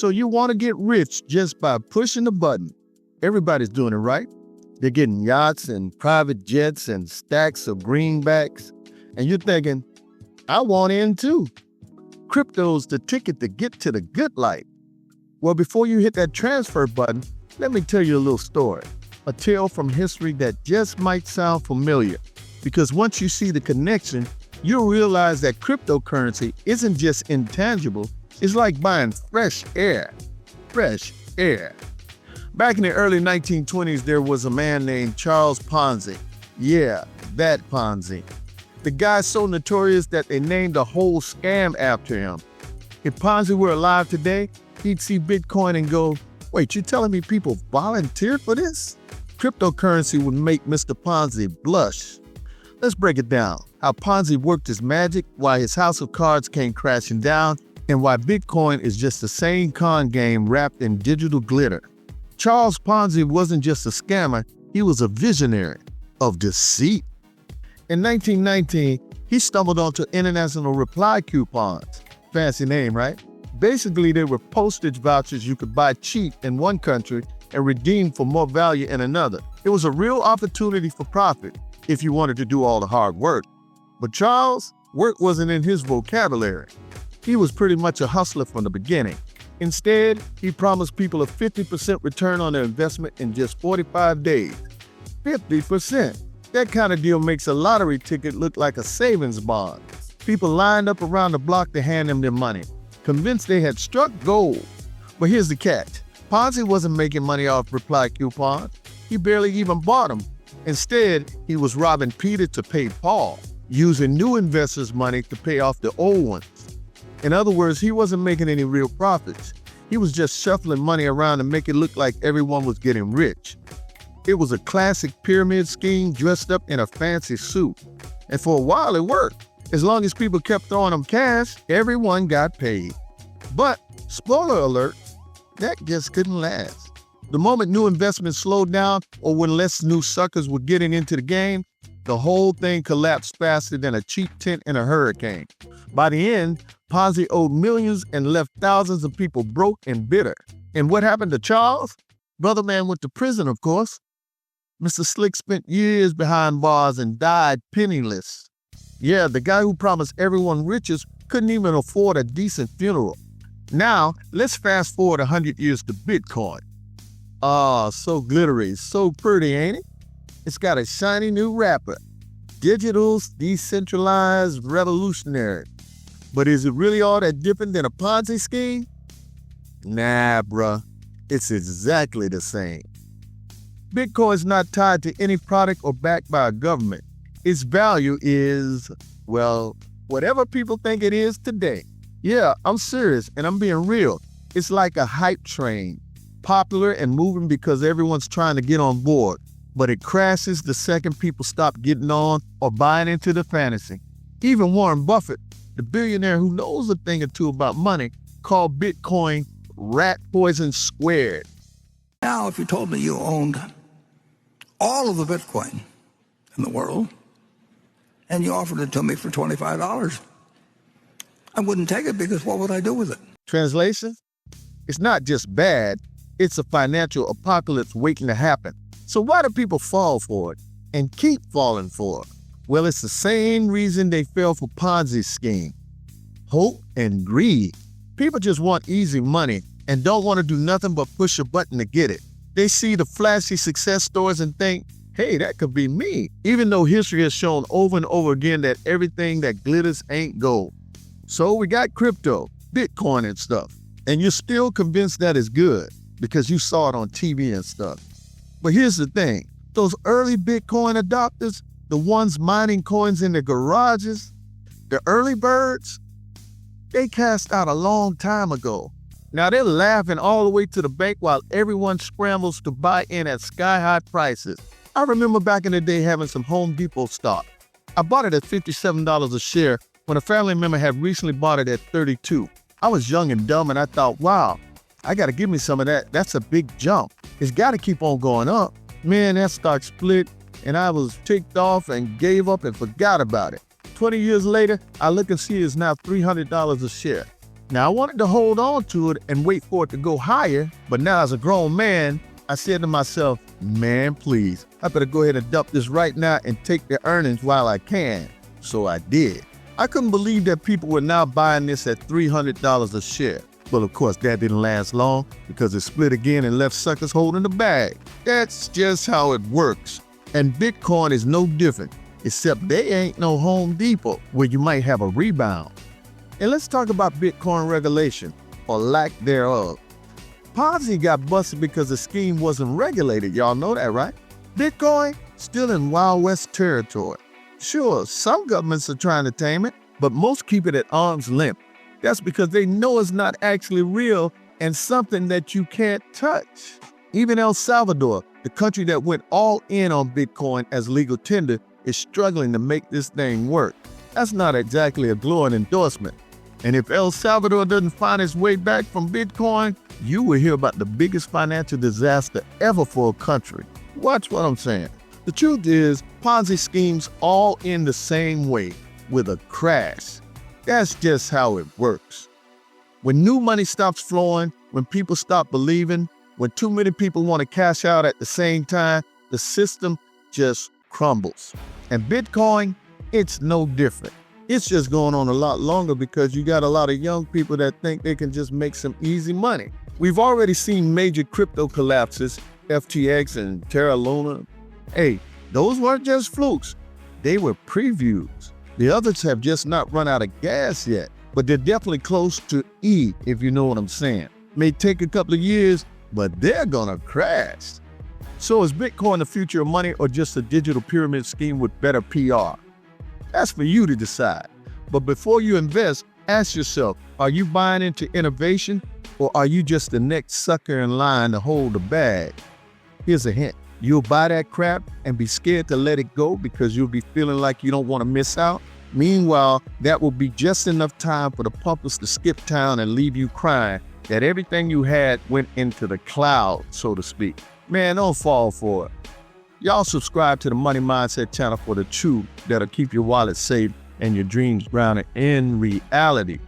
So you want to get rich just by pushing the button. Everybody's doing it, right? They're getting yachts and private jets and stacks of greenbacks. And you're thinking, I want in too. Crypto's the ticket to get to the good life. Well, before you hit that transfer button, let me tell you a little story. A tale from history that just might sound familiar. Because once you see the connection, you'll realize that cryptocurrency isn't just intangible. It's like buying fresh air. Fresh air. Back in the early 1920s, there was a man named Charles Ponzi. Yeah, that Ponzi. The guy's so notorious that they named a whole scam after him. If Ponzi were alive today, he'd see Bitcoin and go, wait, you're telling me people volunteered for this? Cryptocurrency would make Mr. Ponzi blush. Let's break it down. How Ponzi worked his magic, why his house of cards came crashing down, and why Bitcoin is just the same con game wrapped in digital glitter. Charles Ponzi wasn't just a scammer, he was a visionary of deceit. In 1919, he stumbled onto international reply coupons. Fancy name, right? Basically, they were postage vouchers you could buy cheap in one country and redeem for more value in another. It was a real opportunity for profit if you wanted to do all the hard work. But Charles, work wasn't in his vocabulary. He was pretty much a hustler from the beginning. Instead, he promised people a 50% return on their investment in just 45 days. 50%. That kind of deal makes a lottery ticket look like a savings bond. People lined up around the block to hand him their money, convinced they had struck gold. But here's the catch. Ponzi wasn't making money off reply coupons. He barely even bought them. Instead, he was robbing Peter to pay Paul, using new investors' money to pay off the old ones. In other words, he wasn't making any real profits. He was just shuffling money around to make it look like everyone was getting rich. It was a classic pyramid scheme dressed up in a fancy suit. And for a while it worked. As long as people kept throwing him cash, everyone got paid. But, spoiler alert, that just couldn't last. The moment new investments slowed down or when less new suckers were getting into the game, the whole thing collapsed faster than a cheap tent in a hurricane. By the end, Ponzi owed millions and left thousands of people broke and bitter. And what happened to Charles? Brother man went to prison, of course. Mr. Slick spent years behind bars and died penniless. Yeah, the guy who promised everyone riches couldn't even afford a decent funeral. Now, let's fast forward 100 years to Bitcoin. Ah, so glittery, so pretty, ain't it? It's got a shiny new wrapper. Digital, decentralized, revolutionary. But is it really all that different than a Ponzi scheme? Nah, bruh. It's exactly the same. Bitcoin's not tied to any product or backed by a government. Its value is, well, whatever people think it is today. Yeah, I'm serious and I'm being real. It's like a hype train, popular and moving because everyone's trying to get on board. But it crashes the second people stop getting on or buying into the fantasy. Even Warren Buffett, the billionaire who knows a thing or two about money, called Bitcoin rat poison squared. Now, if you told me you owned all of the Bitcoin in the world and you offered it to me for $25, I wouldn't take it because what would I do with it? Translation? It's not just bad, it's a financial apocalypse waiting to happen. So why do people fall for it and keep falling for it? Well, it's the same reason they fell for Ponzi scheme. Hope and greed. People just want easy money and don't want to do nothing but push a button to get it. They see the flashy success stories and think, hey, that could be me. Even though history has shown over and over again that everything that glitters ain't gold. So we got crypto, Bitcoin and stuff. And you're still convinced that it's good because you saw it on TV and stuff. But here's the thing, those early Bitcoin adopters, the ones mining coins in their garages, the early birds, they cashed out a long time ago. Now they're laughing all the way to the bank while everyone scrambles to buy in at sky-high prices. I remember back in the day having some Home Depot stock. I bought it at $57 a share when a family member had recently bought it at $32. I was young and dumb and I thought, wow, I gotta give me some of that. That's a big jump. It's gotta keep on going up. Man, that stock split and I was ticked off and gave up and forgot about it. 20 years later, I look and see it's now $300 a share. Now, I wanted to hold on to it and wait for it to go higher, but now as a grown man, I said to myself, man, please, I better go ahead and dump this right now and take the earnings while I can. So I did. I couldn't believe that people were now buying this at $300 a share. Well, of course, that didn't last long because it split again and left suckers holding the bag. That's just how it works. And Bitcoin is no different, except they ain't no Home Depot where you might have a rebound. And let's talk about Bitcoin regulation, or lack thereof. Ponzi got busted because the scheme wasn't regulated. Y'all know that, right? Bitcoin, still in Wild West territory. Sure, some governments are trying to tame it, but most keep it at arm's length. That's because they know it's not actually real and something that you can't touch. Even El Salvador, the country that went all in on Bitcoin as legal tender, is struggling to make this thing work. That's not exactly a glowing endorsement. And if El Salvador doesn't find its way back from Bitcoin, you will hear about the biggest financial disaster ever for a country. Watch what I'm saying. The truth is, Ponzi schemes all end the same way, with a crash. That's just how it works. When new money stops flowing, when people stop believing, when too many people want to cash out at the same time, the system just crumbles. And Bitcoin, it's no different. It's just going on a lot longer because you got a lot of young people that think they can just make some easy money. We've already seen major crypto collapses, FTX and Terra Luna. Hey, those weren't just flukes. They were previews. The others have just not run out of gas yet, but they're definitely close to E, if you know what I'm saying. May take a couple of years, but they're gonna crash. So is Bitcoin the future of money or just a digital pyramid scheme with better PR? That's for you to decide. But before you invest, ask yourself, are you buying into innovation or are you just the next sucker in line to hold the bag? Here's a hint. You'll buy that crap and be scared to let it go because you'll be feeling like you don't want to miss out. Meanwhile, that will be just enough time for the pumpers to skip town and leave you crying that everything you had went into the cloud, so to speak. Man, don't fall for it. Y'all subscribe to the Money Mindset channel for the truth that'll keep your wallet safe and your dreams grounded in reality.